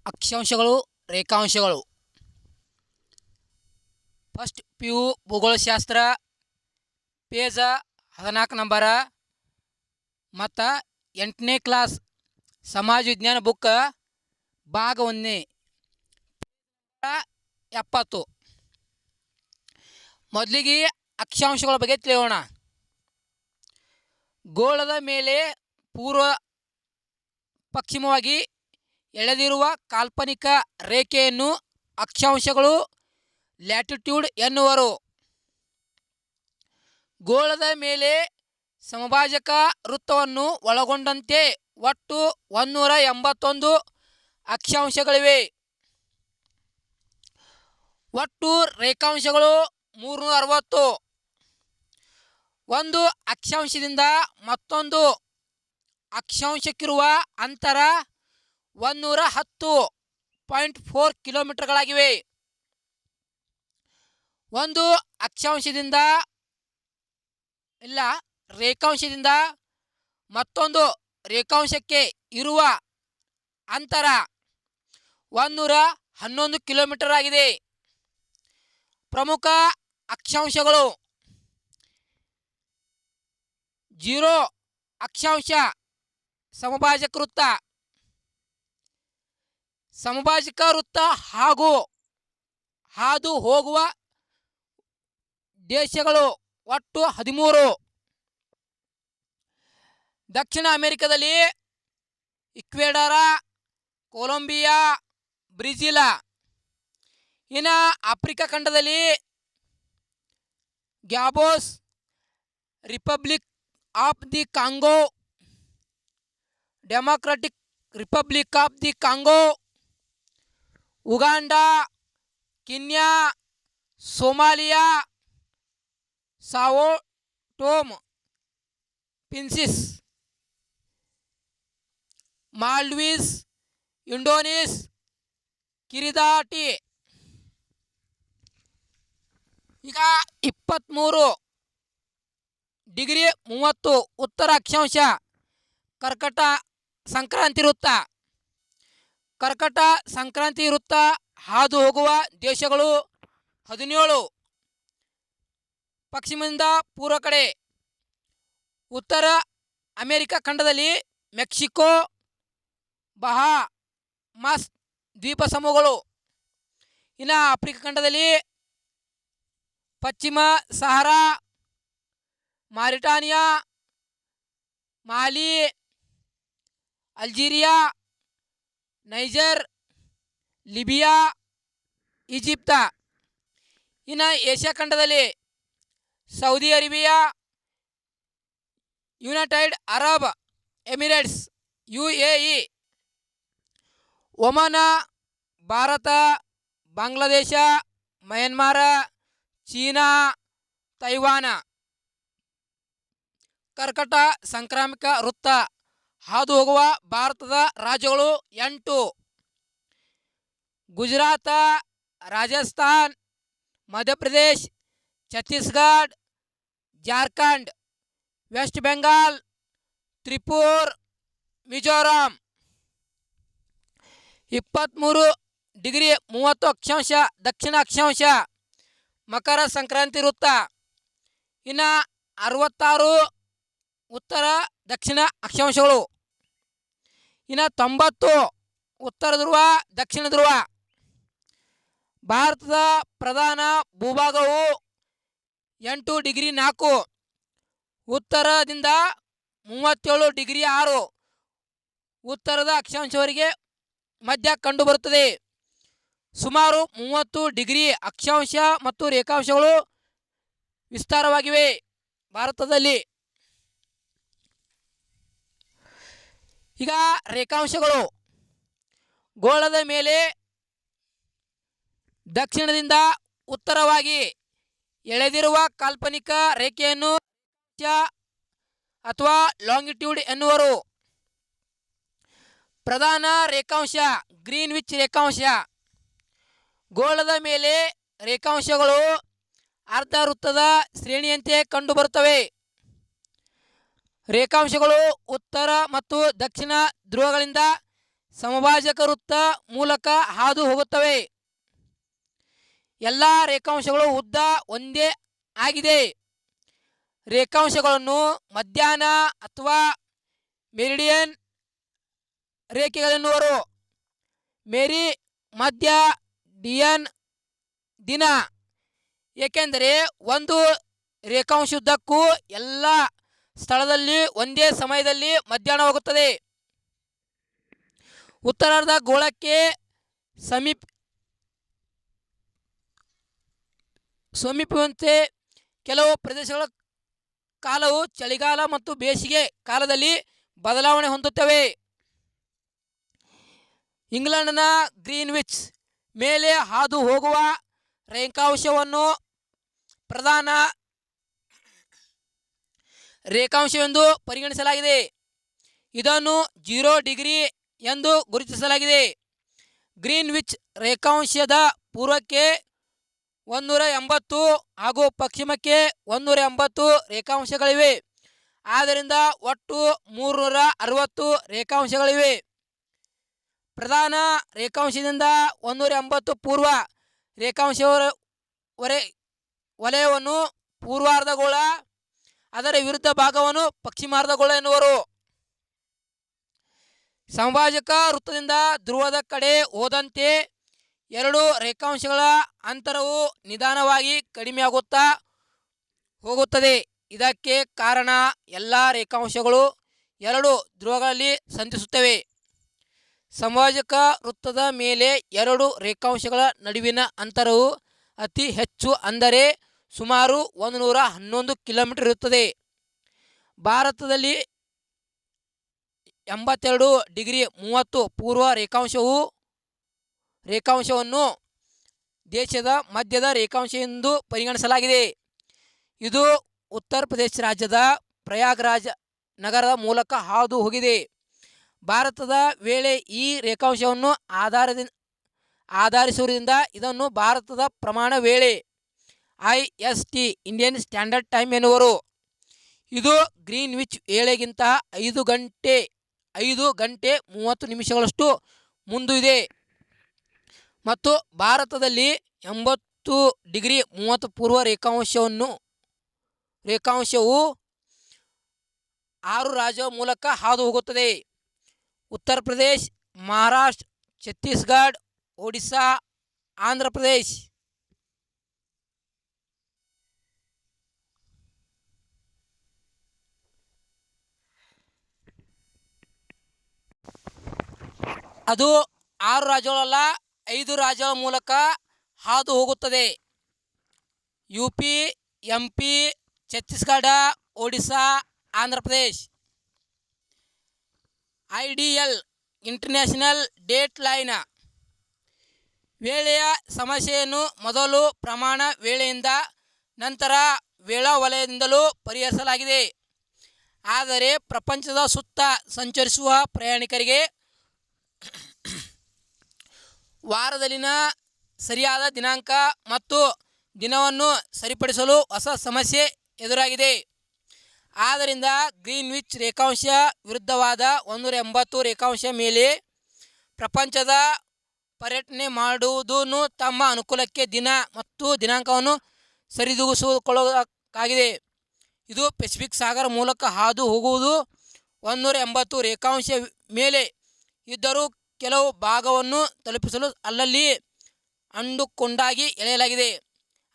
ಅಕ್ಷಾಂಶಗಳು ರೇಖಾಂಶಗಳು. First PU ಭೂಗೋಳಶಾಸ್ತ್ರ ಪೇಜ 14 number ಮತ್ತು 8ನೇ class ಸಮಾಜ ವಿಜ್ಞಾನ ಬುಕ್ ಭಾಗ 1 70. ಮೊದಲಿಗೆ ಅಕ್ಷಾಂಶಗಳ ಬಗ್ಗೆ ತಿಳಿಯೋಣ. ಗೋಳದ ಮೇಲೆ ಪೂರ್ವ ಪಶ್ಚಿಮವಾಗಿ ಎಳೆದಿರುವ ಕಾಲ್ಪನಿಕ ರೇಖೆಯನ್ನು ಅಕ್ಷಾಂಶಗಳು ಲ್ಯಾಟಿಟ್ಯೂಡ್ ಎನ್ನುವರು. ಗೋಳದ ಮೇಲೆ ಸಮಭಾಜಕ ವೃತ್ತವನ್ನು ಒಳಗೊಂಡಂತೆ ಒಟ್ಟು 181 ಅಕ್ಷಾಂಶಗಳಿವೆ. ಒಟ್ಟು ರೇಖಾಂಶಗಳು 360. ಒಂದು ಅಕ್ಷಾಂಶದಿಂದ ಮತ್ತೊಂದು ಅಕ್ಷಾಂಶಕ್ಕಿರುವ ಅಂತರ 110.4 ಕಿಲೋಮೀಟರ್ಗಳಾಗಿವೆ. ಒಂದು ರೇಖಾಂಶದಿಂದ ಮತ್ತೊಂದು ರೇಖಾಂಶಕ್ಕೆ ಇರುವ ಅಂತರ 111 ಕಿಲೋಮೀಟರ್ ಆಗಿದೆ. ಪ್ರಮುಖ ಅಕ್ಷಾಂಶಗಳು: 0 ಅಕ್ಷಾಂಶ ಸಮಭಾಜಕ ವೃತ್ತ. ಸಮಭಾಜಕ ವೃತ್ತ ಹಾಗೂ ಹಾದು ಹೋಗುವ ದೇಶಗಳು ಒಟ್ಟು 13. ದಕ್ಷಿಣ ಅಮೆರಿಕದಲ್ಲಿ ಇಕ್ವೆಡಾರ, ಕೊಲಂಬಿಯಾ, ಬ್ರೆಜಿಲ್. ಇನ್ನು ಆಫ್ರಿಕಾ ಖಂಡದಲ್ಲಿ Gabon, Republic of the Congo, Democratic Republic of the Congo, Uganda, Kenya, Somalia, Sao Tome Principe, Maldives, Indonesia, Kiribati. ಈಗ 23°30 ಉತ್ತರ ಅಕ್ಷಾಂಶ ಕರ್ಕಟ ಸಂಕ್ರಾಂತಿ ವೃತ್ತ. ಕರ್ಕಟ ಸಂಕ್ರಾಂತಿ ವೃತ್ತ ಹಾದು ಹೋಗುವ ದೇಶಗಳು 17. ಪಶ್ಚಿಮದಿಂದ ಪೂರ್ವ ಕಡೆ ಉತ್ತರ ಅಮೆರಿಕ ಖಂಡದಲ್ಲಿ ಮೆಕ್ಸಿಕೋ, ಬಹಾಮಾಸ್ ದ್ವೀಪ ಸಮೂಹಗಳು. ಇನ್ನು ಆಫ್ರಿಕಾ ಖಂಡದಲ್ಲಿ ಪಶ್ಚಿಮ Sahara, Mauritania, Mali, Algeria, Niger, Libya, Egypt. ಇನ್ನು ಏಷ್ಯಾ ಖಂಡದಲ್ಲಿ Saudi Arabia, United Arab Emirates UAE, Oman, Bharat, Bangladesh, Myanmar, China, Taiwan. ಕರ್ಕಟ ಸಂಕ್ರಾಮಿಕ ವೃತ್ತ ಹಾದು ಹೋಗುವ ಭಾರತದ ರಾಜ್ಯಗಳು 8: ಗುಜರಾತ, ರಾಜಸ್ಥಾನ್, ಮಧ್ಯಪ್ರದೇಶ್, ಛತ್ತೀಸ್ಗಢ, ಜಾರ್ಖಂಡ್, ವೆಸ್ಟ್ ಬೆಂಗಾಲ್, ತ್ರಿಪುರ, ಮಿಜೋರಾಂ. 23°30 ಅಕ್ಷಾಂಶ ದಕ್ಷಿಣ ಅಕ್ಷಾಂಶ ಮಕರ ಸಂಕ್ರಾಂತಿ ವೃತ್ತ. ಇನ್ನು 66 ಉತ್ತರ ದಕ್ಷಿಣ ಅಕ್ಷಾಂಶಗಳು. ಇನ್ನು 90 ಉತ್ತರ ಧ್ರುವ ದಕ್ಷಿಣ ಧ್ರುವ. ಭಾರತದ ಪ್ರಧಾನ ಭೂಭಾಗವು 8°4 ಉತ್ತರದಿಂದ 37°6 ಉತ್ತರದ ಅಕ್ಷಾಂಶವರೆಗೆ ಮಧ್ಯ ಕಂಡುಬರುತ್ತದೆ. ಸುಮಾರು 30° ಅಕ್ಷಾಂಶ ಮತ್ತು ರೇಖಾಂಶಗಳು ವಿಸ್ತಾರವಾಗಿವೆ ಭಾರತದಲ್ಲಿ. ಈಗ ರೇಖಾಂಶಗಳು: ಗೋಳದ ಮೇಲೆ ದಕ್ಷಿಣದಿಂದ ಉತ್ತರವಾಗಿ ಎಳೆದಿರುವ ಕಾಲ್ಪನಿಕ ರೇಖೆಯನ್ನು ಅಥವಾ ಲಾಂಗಿಟ್ಯೂಡ್ ಎನ್ನುವರು. ಪ್ರಧಾನ ರೇಖಾಂಶ ಗ್ರೀನ್ವಿಚ್ ರೇಖಾಂಶ. ಗೋಳದ ಮೇಲೆ ರೇಖಾಂಶಗಳು ಅರ್ಧ ವೃತ್ತದ ಶ್ರೇಣಿಯಂತೆ ಕಂಡುಬರುತ್ತವೆ. ರೇಖಾಂಶಗಳು ಉತ್ತರ ಮತ್ತು ದಕ್ಷಿಣ ಧ್ರುವಗಳಿಂದ ಸಮಭಾಜಕ ವೃತ್ತ ಮೂಲಕ ಹಾದು ಹೋಗುತ್ತವೆ. ಎಲ್ಲ ರೇಖಾಂಶಗಳು ಉದ್ದ ಒಂದೇ ಆಗಿದೆ. ರೇಖಾಂಶಗಳನ್ನು ಮಧ್ಯಾಹ್ನ ಅಥವಾ ಮೆರಿಡಿಯನ್ ರೇಖೆಗಳೆನ್ನುವರು. ಮೇರಿ ಮಧ್ಯ ಡಿಯನ್ ದಿನ, ಏಕೆಂದರೆ ಒಂದು ರೇಖಾಂಶುದ್ದಕ್ಕೂ ಎಲ್ಲ ಸ್ಥಳದಲ್ಲಿ ಒಂದೇ ಸಮಯದಲ್ಲಿ ಮಧ್ಯಾಹ್ನವಾಗುತ್ತದೆ. ಉತ್ತರಾರ್ಧ ಗೋಳಕ್ಕೆ ಸಮೀಪಿಸುವಂತೆ ಕೆಲವು ಪ್ರದೇಶಗಳ ಕಾಲವು ಚಳಿಗಾಲ ಮತ್ತು ಬೇಸಿಗೆ ಕಾಲದಲ್ಲಿ ಬದಲಾವಣೆ ಹೊಂದುತ್ತವೆ. ಇಂಗ್ಲೆಂಡ್ನ ಗ್ರೀನ್ವಿಚ್ ಮೇಲೆ ಹಾದು ಹೋಗುವ ರೇಖಾಂಶವನ್ನು ಪ್ರಧಾನ ರೇಖಾಂಶವೆಂದು ಪರಿಗಣಿಸಲಾಗಿದೆ. ಇದನ್ನು 0 ಡಿಗ್ರಿ ಎಂದು ಗುರುತಿಸಲಾಗಿದೆ. ಗ್ರೀನ್ವಿಚ್ ರೇಖಾಂಶದ ಪೂರ್ವಕ್ಕೆ 180 ಹಾಗೂ ಪಶ್ಚಿಮಕ್ಕೆ 180 ರೇಖಾಂಶಗಳಿವೆ. ಆದ್ದರಿಂದ ಒಟ್ಟು 360 ರೇಖಾಂಶಗಳಿವೆ. ಪ್ರಧಾನ ರೇಖಾಂಶದಿಂದ 180 ಪೂರ್ವ ರೇಖಾಂಶ ವಲಯವನ್ನು ಪೂರ್ವಾರ್ಧಗೋಳ, ಅದರ ವಿರುದ್ಧ ಭಾಗವನ್ನು ಪಶ್ಚಿಮಾರ್ಧಗೋಳ ಎನ್ನುವರು. ಸಮಭಾಜಕ ವೃತ್ತದಿಂದ ಧ್ರುವದ ಕಡೆ ಹೋದಂತೆ ಎರಡು ರೇಖಾಂಶಗಳ ಅಂತರವು ನಿಧಾನವಾಗಿ ಕಡಿಮೆಯಾಗುತ್ತಾ ಹೋಗುತ್ತದೆ. ಇದಕ್ಕೆ ಕಾರಣ ಎಲ್ಲ ರೇಖಾಂಶಗಳು ಎರಡು ಧ್ರುವಗಳಲ್ಲಿ ಸಂಧಿಸುತ್ತವೆ. ಸಮಭಾಜಕ ವೃತ್ತದ ಮೇಲೆ ಎರಡು ರೇಖಾಂಶಗಳ ನಡುವಿನ ಅಂತರವು ಅತಿ ಹೆಚ್ಚು, ಅಂದರೆ ಸುಮಾರು 111 ಕಿಲೋಮೀಟರ್ ಇರುತ್ತದೆ. ಭಾರತದಲ್ಲಿ 82 ಡಿಗ್ರಿ 30 ಪೂರ್ವ ರೇಖಾಂಶವನ್ನು ದೇಶದ ಮಧ್ಯದ ರೇಖಾಂಶ ಎಂದು ಪರಿಗಣಿಸಲಾಗಿದೆ. ಇದು ಉತ್ತರ ಪ್ರದೇಶ ರಾಜ್ಯದ ಪ್ರಯಾಗ್ರಾಜ್ ನಗರದ ಮೂಲಕ ಹಾದು ಹೋಗಿದೆ. ಭಾರತದ ವೇಳೆ ಈ ರೇಖಾಂಶವನ್ನು ಆಧರಿಸುವುದರಿಂದ ಇದನ್ನು ಭಾರತದ ಪ್ರಮಾಣ ವೇಳೆ IST ಇಂಡಿಯನ್ ಸ್ಟ್ಯಾಂಡರ್ಡ್ ಟೈಮ್ ಎನ್ನುವರು. ಇದು ಗ್ರೀನ್ವಿಚ್ ವೇಳೆಗಿಂತ 5 ಗಂಟೆ 30 ನಿಮಿಷಗಳಷ್ಟು ಮುಂದಿದೆ ಮತ್ತು ಭಾರತದಲ್ಲಿ 80 ಡಿಗ್ರಿ 30 ಪೂರ್ವ ರೇಖಾಂಶವು 6 ರಾಜ್ಯಗಳ ಮೂಲಕ ಹಾದು ಹೋಗುತ್ತದೆ. ಉತ್ತರ ಪ್ರದೇಶ್, ಮಹಾರಾಷ್ಟ್ರ, ಛತ್ತೀಸ್ಗಢ, ಒಡಿಶಾ, ಆಂಧ್ರ ಪ್ರದೇಶ್. ಅದು 6 ರಾಜ್ಯಗಳಲ್ಲ, 5 ರಾಜ್ಯಗಳ ಮೂಲಕ ಹಾದು ಹೋಗುತ್ತದೆ. UP, MP, Chhattisgarh, Odisha, Andhra Pradesh. IDL international date line ವೇಳೆಯ ಸಮಸ್ಯೆಯನ್ನು ಮೊದಲು ಪ್ರಮಾಣ ವೇಳೆಯಿಂದ ನಂತರ ವೇಳಾ ವಲಯದಿಂದಲೂ ಪರಿಹರಿಸಲಾಗಿದೆ. ಆದರೆ ಪ್ರಪಂಚದ ಸುತ್ತ ಸಂಚರಿಸುವ ಪ್ರಯಾಣಿಕರಿಗೆ ವಾರದಲ್ಲಿನ ಸರಿಯಾದ ದಿನಾಂಕ ಮತ್ತು ದಿನವನ್ನು ಸರಿಪಡಿಸಲು ಹೊಸ ಸಮಸ್ಯೆ ಎದುರಾಗಿದೆ. ಆದ್ದರಿಂದ ಗ್ರೀನ್ವಿಚ್ ರೇಖಾಂಶ ವಿರುದ್ಧವಾದ 180 ರೇಖಾಂಶ ಮೇಲೆ ಪ್ರಪಂಚದ ಪರ್ಯಟನೆ ಮಾಡುವುದನ್ನು ತಮ್ಮ ಅನುಕೂಲಕ್ಕೆ ದಿನ ಮತ್ತು ದಿನಾಂಕವನ್ನು ಸರಿದೂಗಿಸಿಕೊಳ್ಳಬೇಕಾಗಿದೆ. ಇದು ಪೆಸಿಫಿಕ್ ಸಾಗರ ಮೂಲಕ ಹಾದು ಹೋಗುವುದು 180 ರೇಖಾಂಶ ಮೇಲೆ ಇದ್ದರೂ ಕೆಲವು ಭಾಗವನ್ನು ತಲುಪಿಸಲು ಅಲ್ಲಲ್ಲಿ ಅಂಡುಕೊಂಡಾಗಿ ಎಳೆಯಲಾಗಿದೆ.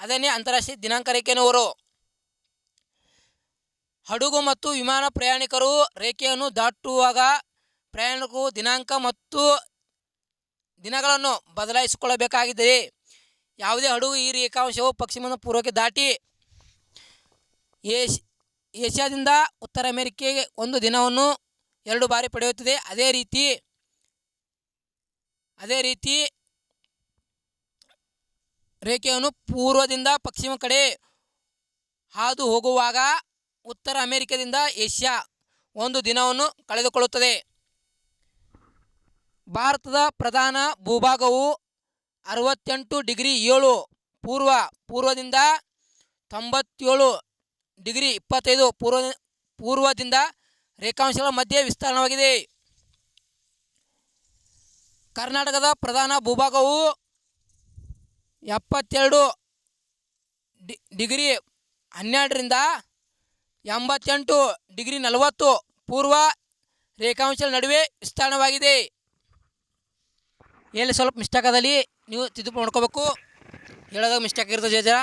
ಅದನ್ನೇ ಅಂತಾರಾಷ್ಟ್ರೀಯ ದಿನಾಂಕ ರೇಖೆ ಎನ್ನುವರು. ಹಡಗು ಮತ್ತು ವಿಮಾನ ಪ್ರಯಾಣಿಕರು ರೇಖೆಯನ್ನು ದಾಟುವಾಗ ಪ್ರಯಾಣಿಕರು ದಿನಾಂಕ ಮತ್ತು ದಿನಗಳನ್ನು ಬದಲಾಯಿಸಿಕೊಳ್ಳಬೇಕಾಗಿದೆ. ಯಾವುದೇ ಹಡಗು ಈ ರೇಖಾಂಶವು ಪಶ್ಚಿಮದಿಂದ ಪೂರ್ವಕ್ಕೆ ದಾಟಿ ಏಷ್ಯಾದಿಂದ ಉತ್ತರ ಅಮೆರಿಕೆಗೆ ಒಂದು ದಿನವನ್ನು 2 ಬಾರಿ ಪಡೆಯುತ್ತದೆ. ಅದೇ ರೀತಿ ರೇಖೆಯನ್ನು ಪೂರ್ವದಿಂದ ಪಶ್ಚಿಮ ಕಡೆ ಹಾದು ಹೋಗುವಾಗ ಉತ್ತರ ಅಮೆರಿಕದಿಂದ ಏಷ್ಯಾ ಒಂದು ದಿನವನ್ನು ಕಳೆದುಕೊಳ್ಳುತ್ತದೆ. ಭಾರತದ ಪ್ರಧಾನ ಭೂಭಾಗವು 68 ಡಿಗ್ರಿ 7 ಪೂರ್ವದಿಂದ 97 ಡಿಗ್ರಿ 25 ಪೂರ್ವದಿಂದ ರೇಖಾಂಶಗಳ ಮಧ್ಯೆ ವಿಸ್ತಾರವಾಗಿದೆ. ಕರ್ನಾಟಕದ ಪ್ರಧಾನ ಭೂಭಾಗವು 72 ಡಿಗ್ರಿ 12ರಿಂದ 88 ಡಿಗ್ರಿ 40 ಪೂರ್ವ ರೇಖಾಂಶದ ನಡುವೆ ವಿಸ್ತಾರವಾಗಿದೆ. ಎಲ್ಲಿ ಸ್ವಲ್ಪ ಮಿಸ್ಟೇಕ್ ಅದಲ್ಲಿ ನೀವು ತಿದ್ದುಪಡಿ ಮಾಡ್ಕೋಬೇಕು. ಹೇಳೋದಾಗ ಮಿಸ್ಟೇಕ್ ಇರ್ತದೆ ಜರ.